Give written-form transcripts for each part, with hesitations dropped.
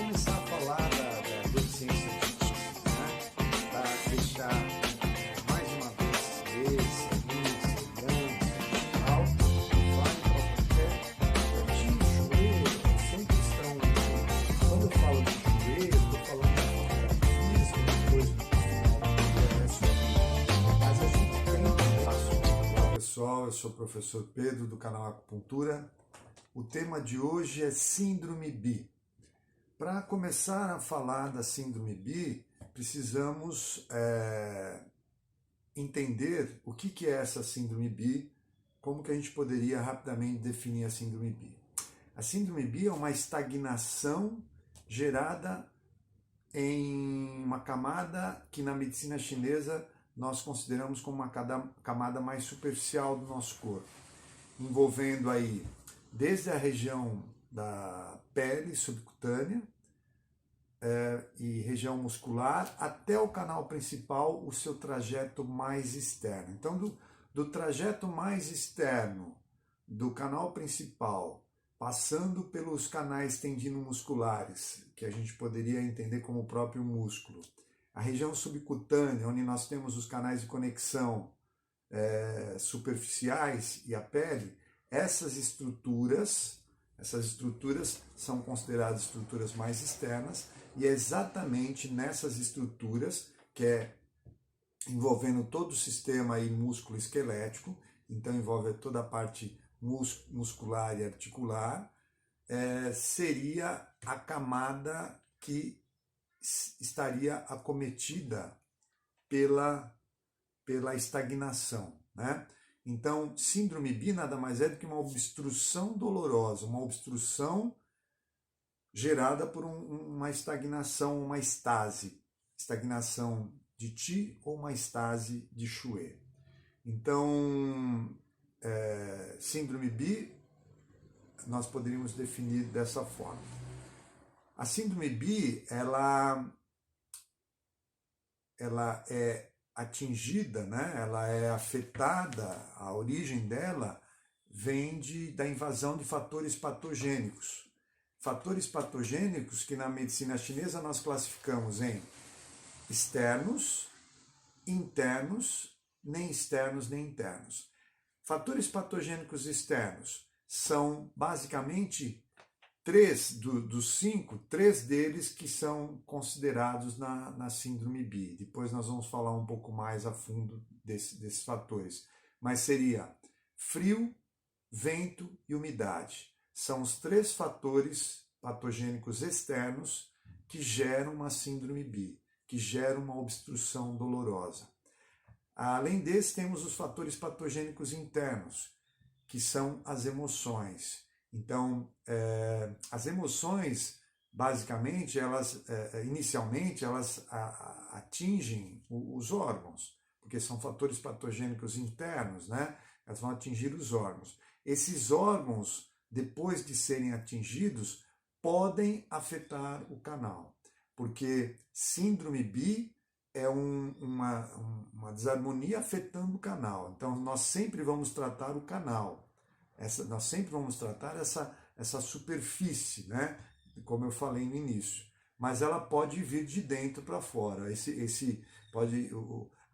começar a falar da deficiência de índice, né? Para deixar mais uma vez esse, grande, geral, vale para qualquer joelho, sempre estão. Quando eu falo de joelho, eu estou falando de física, depois do final, mas a gente tem assunto. Olá pessoal, eu sou o professor Pedro do canal Acupuntura. O tema de hoje é Síndrome BI. Para começar a falar da Síndrome BI, precisamos entender o que é essa Síndrome BI, como que a gente poderia rapidamente definir a Síndrome BI. A Síndrome BI é uma estagnação gerada em uma camada que na medicina chinesa nós consideramos como uma camada mais superficial do nosso corpo, envolvendo aí desde a região da pele subcutânea e região muscular até o canal principal, o seu trajeto mais externo. Então, do trajeto mais externo do canal principal, passando pelos canais tendinomusculares, que a gente poderia entender como o próprio músculo, a região subcutânea, onde nós temos os canais de conexão superficiais e a pele, essas estruturas são consideradas estruturas mais externas, e é exatamente nessas estruturas, que é envolvendo todo o sistema aí músculo esquelético, então envolve toda a parte muscular e articular, seria a camada que estaria acometida pela estagnação, né? Então, Síndrome BI nada mais é do que uma obstrução dolorosa, uma obstrução gerada por uma estagnação, uma estase, estagnação de Qi ou uma estase de Xue. Então, Síndrome BI nós poderíamos definir dessa forma. A Síndrome BI, ela é atingida, né? Ela é afetada, a origem dela vem da invasão de fatores patogênicos. Fatores patogênicos que na medicina chinesa nós classificamos em externos, internos, nem externos nem internos. Fatores patogênicos externos são basicamente dos 5, 3 deles que são considerados na Síndrome BI. Depois nós vamos falar um pouco mais a fundo desses fatores. Mas seria frio, vento e umidade. São os 3 fatores patogênicos externos que geram uma Síndrome BI, que geram uma obstrução dolorosa. Além desse, temos os fatores patogênicos internos, que são as emoções. Então, as emoções, basicamente, inicialmente, elas atingem os órgãos, porque são fatores patogênicos internos, né? Elas vão atingir os órgãos. Esses órgãos, depois de serem atingidos, podem afetar o canal, porque Síndrome BI é uma desarmonia afetando o canal. Então, nós sempre vamos tratar o canal. Nós sempre vamos tratar essa superfície, né? Como eu falei no início. Mas ela pode vir de dentro para fora.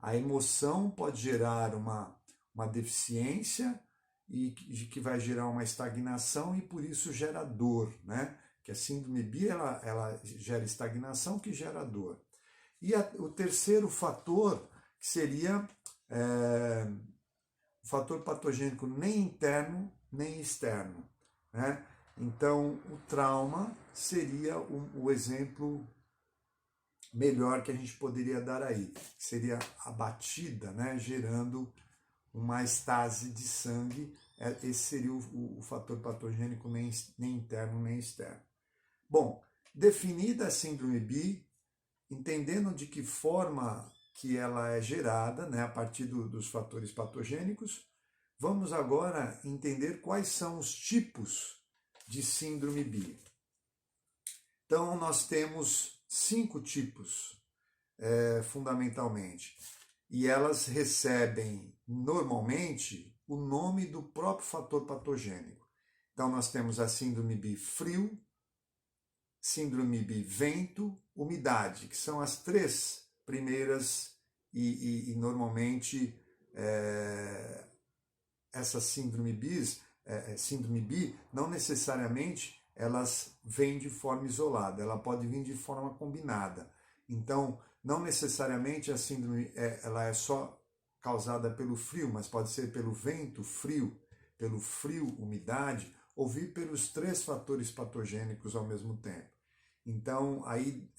A emoção pode gerar uma deficiência e que vai gerar uma estagnação e por isso gera dor, né? Que a Síndrome BI ela gera estagnação que gera dor. E o terceiro fator, que seria o fator patogênico nem interno nem externo, né? Então, o trauma seria o exemplo melhor que a gente poderia dar aí, seria a batida, né? Gerando uma estase de sangue. Esse seria o fator patogênico nem interno nem externo. Bom, definida a Síndrome BI, entendendo de que forma que ela é gerada, né, a partir dos fatores patogênicos, vamos agora entender quais são os tipos de Síndrome BI. Então, nós temos 5 tipos, fundamentalmente, e elas recebem, normalmente, o nome do próprio fator patogênico. Então, nós temos a Síndrome BI frio, síndrome B, vento, umidade, que são as três primeiras e normalmente essas síndrome B, não necessariamente elas vêm de forma isolada, ela pode vir de forma combinada. Então, não necessariamente a síndrome ela é só causada pelo frio, mas pode ser pelo vento, frio, pelo frio, umidade, ou vir pelos três fatores patogênicos ao mesmo tempo. Então, aí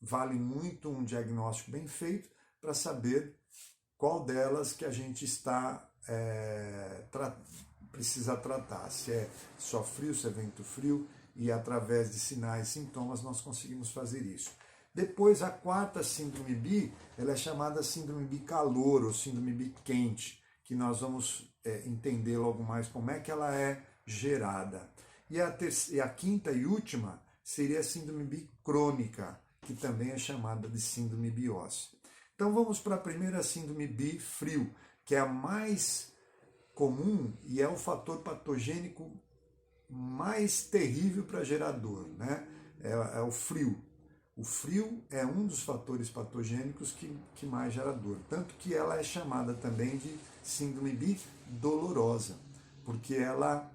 vale muito um diagnóstico bem feito para saber qual delas que a gente precisa tratar, se é só frio, se é vento frio, e através de sinais e sintomas nós conseguimos fazer isso. Depois, a quarta síndrome B, ela é chamada síndrome B calor, ou síndrome B quente, que nós vamos entender logo mais como é que ela é gerada. E a quinta e última seria a síndrome B crônica, que também é chamada de síndrome biótica. Então vamos para a primeira síndrome B frio, que é a mais comum e é o fator patogênico mais terrível para gerar dor, né? É o frio. O frio é um dos fatores patogênicos que mais gera dor. Tanto que ela é chamada também de síndrome B dolorosa, porque ela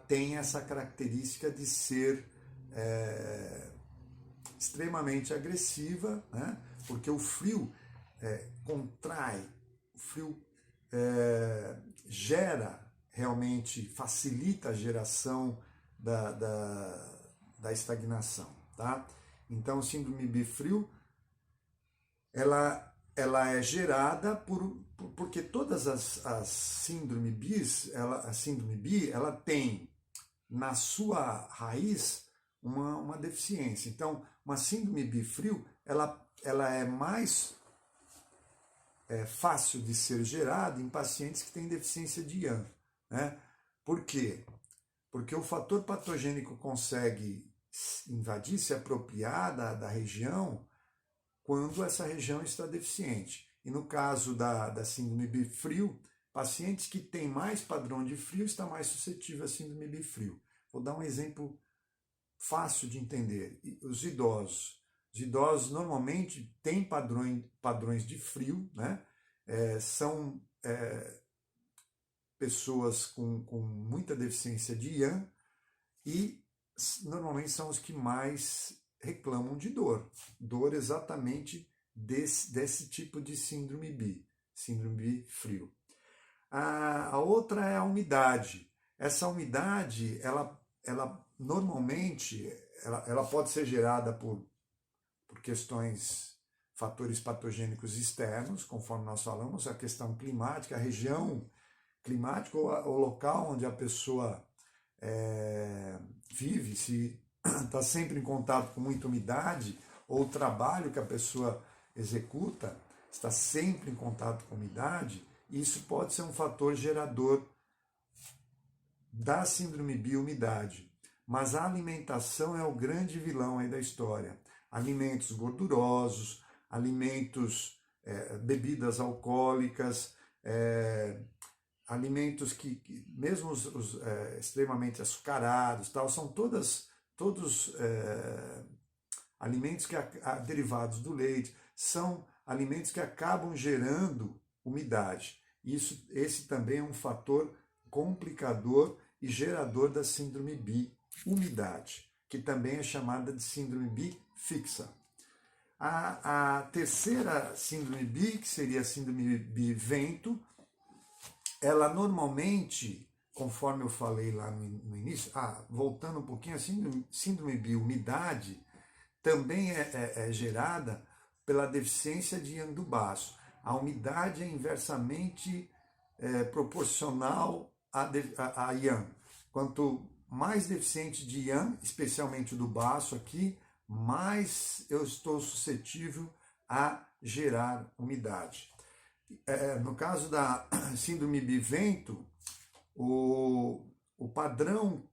tem essa característica de ser extremamente agressiva, né? Porque o frio contrai, o frio gera realmente, facilita a geração da estagnação, tá? Então, síndrome B frio, ela é gerada porque todas as síndrome Bs, a síndrome B, ela tem na sua raiz uma deficiência. Então, uma síndrome B frio, ela é mais fácil de ser gerada em pacientes que têm deficiência de IAM, né? Por quê? Porque o fator patogênico consegue invadir, se apropriar da região quando essa região está deficiente. E no caso da síndrome B frio, pacientes que têm mais padrão de frio estão mais suscetíveis à síndrome B frio. Vou dar um exemplo fácil de entender. Os idosos. Os idosos normalmente têm padrões de frio, né? São pessoas com muita deficiência de IAM e normalmente são os que mais reclamam de dor. Dor exatamente desse tipo de síndrome B, síndrome B frio. A outra é a umidade. Essa umidade, ela normalmente, ela pode ser gerada por questões, fatores patogênicos externos, conforme nós falamos, a questão climática, a região climática ou o local onde a pessoa vive, se está sempre em contato com muita umidade, ou o trabalho que a pessoa executa está sempre em contato com umidade, isso pode ser um fator gerador da síndrome B umidade. Mas a alimentação é o grande vilão aí da história. Alimentos gordurosos, alimentos, bebidas alcoólicas, alimentos que mesmo os extremamente açucarados, tal, são todos alimentos derivados do leite, são alimentos que acabam gerando umidade. Esse também é um fator complicador e gerador da síndrome B, umidade, que também é chamada de síndrome B fixa. A terceira síndrome B, que seria a síndrome B vento, ela normalmente, conforme eu falei lá no início, voltando um pouquinho, a síndrome B umidade também é gerada pela deficiência de IAM do baço. A umidade é inversamente proporcional a IAM. Quanto mais deficiente de IAM, especialmente do baço aqui, mais eu estou suscetível a gerar umidade. No caso da síndrome B vento, o padrão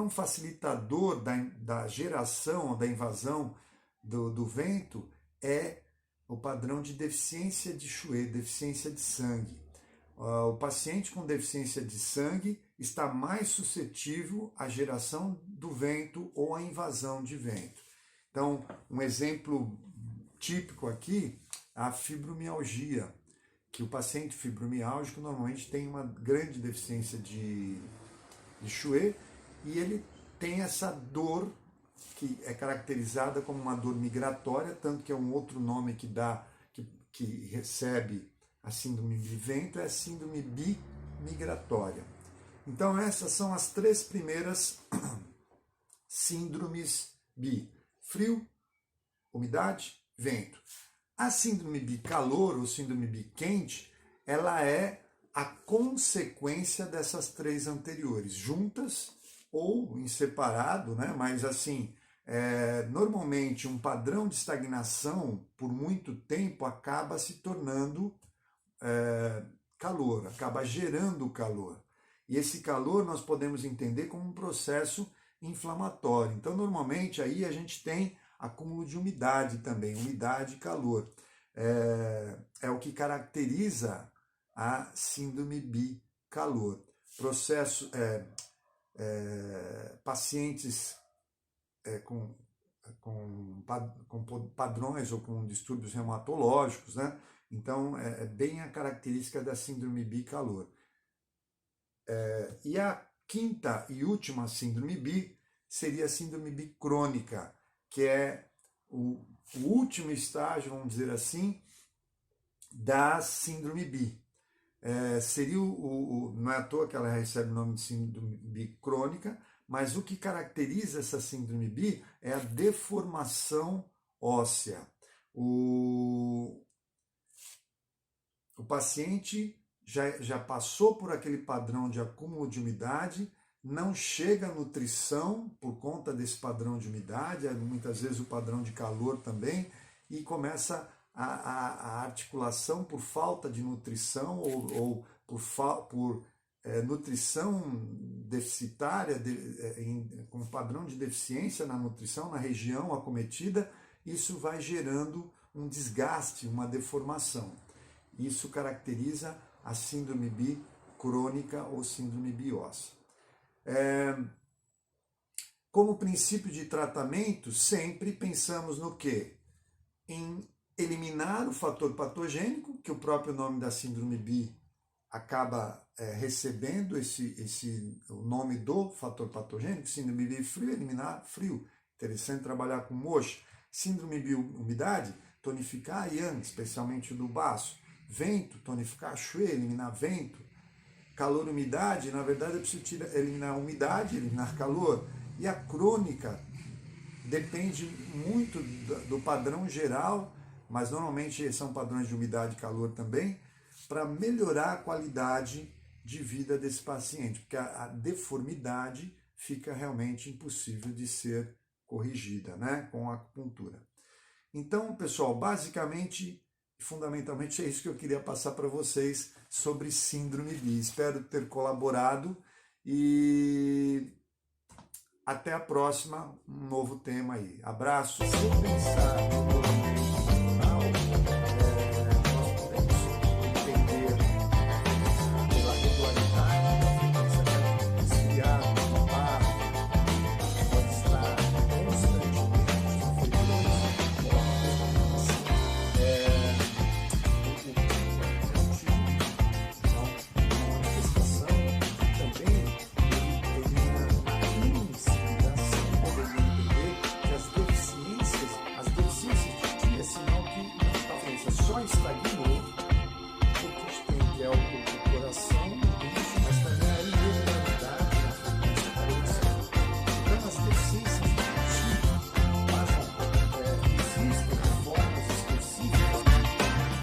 facilitador da geração, da invasão do vento é o padrão de deficiência de Chouet, deficiência de sangue. O paciente com deficiência de sangue está mais suscetível à geração do vento ou à invasão de vento. Então, um exemplo típico aqui, a fibromialgia, que o paciente fibromialgico normalmente tem uma grande deficiência de Chouet e ele tem essa dor que é caracterizada como uma dor migratória, tanto que é um outro nome que recebe a síndrome bivento, é a síndrome bimigratória. Então essas são as 3 primeiras síndromes bi: frio, umidade, vento. A síndrome bicalor, ou síndrome biquente, ela é a consequência dessas 3 anteriores, juntas ou em separado, né? Mas assim, normalmente um padrão de estagnação por muito tempo acaba se tornando calor, acaba gerando calor. E esse calor nós podemos entender como um processo inflamatório. Então, normalmente, aí a gente tem acúmulo de umidade também, umidade e calor. É o que caracteriza a síndrome bicalor. Pacientes com padrões ou com distúrbios reumatológicos, né? Então, é bem a característica da síndrome bicalor. E a 5ª e última síndrome bi seria a síndrome bicrônica, que é o último estágio, vamos dizer assim, da síndrome bi. Seria não é à toa que ela recebe o nome de síndrome bicrônica, mas o que caracteriza essa síndrome bi é a deformação óssea. O paciente já passou por aquele padrão de acúmulo de umidade, não chega à nutrição por conta desse padrão de umidade, muitas vezes o padrão de calor também, e começa a articulação por falta de nutrição ou por nutrição deficitária, com padrão de deficiência na nutrição, na região acometida, isso vai gerando um desgaste, uma deformação. Isso caracteriza a síndrome bicrônica ou síndrome bióssea. Como princípio de tratamento, sempre pensamos no quê? Em eliminar o fator patogênico, que o próprio nome da síndrome bi acaba recebendo o nome do fator patogênico. Síndrome bi frio, eliminar frio. Interessante trabalhar com moxa. Síndrome bi umidade, tonificar yang, especialmente do baço. Vento, tonificar Chouet, eliminar vento. Calor, umidade, na verdade eu preciso eliminar a umidade, eliminar calor. E a crônica depende muito do padrão geral, mas normalmente são padrões de umidade e calor também, para melhorar a qualidade de vida desse paciente, porque a deformidade fica realmente impossível de ser corrigida, né, com a acupuntura. Então, pessoal, basicamente, fundamentalmente é isso que eu queria passar para vocês sobre síndrome bi. Espero ter colaborado e até a próxima, um novo tema aí. Abraço. Se eu pensar no movimento natural, nós podemos entender pela regularidade da frequência esfriar, tomar, pode estar constantemente na frequência, estagnou